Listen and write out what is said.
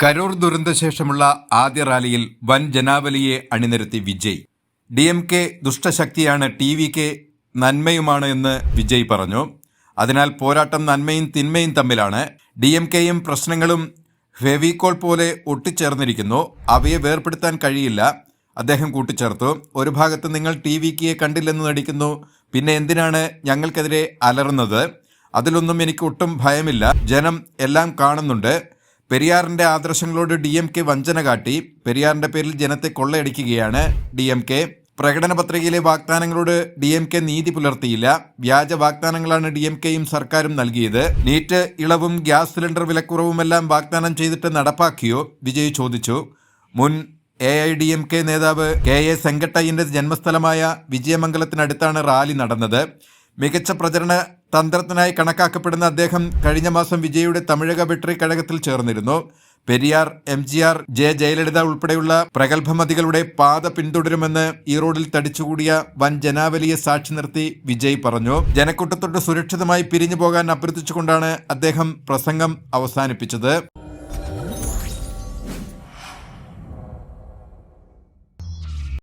കരൂർ ദുരന്തശേഷമുള്ള ആദ്യ റാലിയിൽ വൻ ജനാവലിയെ അണിനിരത്തി വിജയ്. DMK ദുഷ്ടശക്തിയാണ്, TVK നന്മയുമാണ് എന്ന് വിജയ് പറഞ്ഞു. അതിനാൽ പോരാട്ടം നന്മയും തിന്മയും തമ്മിലാണ്. DMKയും പ്രശ്നങ്ങളും ഫെവിക്കോൾ പോലെ ഒട്ടിച്ചേർന്നിരിക്കുന്നു. അവയെ വേർപെടുത്താൻ കഴിയില്ല, അദ്ദേഹം കൂട്ടിച്ചേർത്തു. ഒരു ഭാഗത്ത് നിങ്ങൾ TVKയെ കണ്ടില്ലെന്ന് നടിക്കുന്നു, പിന്നെ എന്തിനാണ് ഞങ്ങൾക്കെതിരെ അലറുന്നത്? അതിലൊന്നും എനിക്ക് ഒട്ടും ഭയമില്ല. ജനം എല്ലാം കാണുന്നുണ്ട്. പെരിയാറിന്റെ ആദർശങ്ങളോട് DMK വഞ്ചന കാട്ടി. പെരിയാറിന്റെ പേരിൽ ജനത്തെ കൊള്ളയടിക്കുകയാണ് DMK. പ്രകടന പത്രികയിലെ വാഗ്ദാനങ്ങളോട് DMK നീതി പുലർത്തിയില്ല. വ്യാജ വാഗ്ദാനങ്ങളാണ് DMKയും സർക്കാരും നൽകിയത്. നീറ്റ് ഇളവും ഗ്യാസ് സിലിണ്ടർ വിലക്കുറവുമെല്ലാം വാഗ്ദാനം ചെയ്തിട്ട് നടപ്പാക്കിയോ? വിജയ് ചോദിച്ചു. മുൻ AIDMK നേതാവ് KA സെങ്കട്ടയ്യന്റെ ജന്മസ്ഥലമായ വിജയമംഗലത്തിനടുത്താണ് റാലി നടന്നത്. മികച്ച പ്രചരണ തന്ത്രത്തിനായി കണക്കാക്കപ്പെടുന്ന അദ്ദേഹം കഴിഞ്ഞ മാസം വിജയുടെ തമിഴക വെട്രി കഴകത്തിൽ ചേർന്നിരുന്നു. പെരിയാർ, MGR, ജയലളിത ഉൾപ്പെടെയുള്ള പ്രഗത്ഭമതികളുടെ പാത പിന്തുടരുമെന്ന് ഈറോഡിൽ തടിച്ചുകൂടിയ വൻ ജനാവലിയെ സാക്ഷി നിർത്തി വിജയ് പറഞ്ഞു. ജനക്കൂട്ടത്തോട് സുരക്ഷിതമായി പിരിഞ്ഞു പോകാൻ അഭ്യർത്ഥിച്ചുകൊണ്ടാണ് അദ്ദേഹം പ്രസംഗം അവസാനിപ്പിച്ചത്.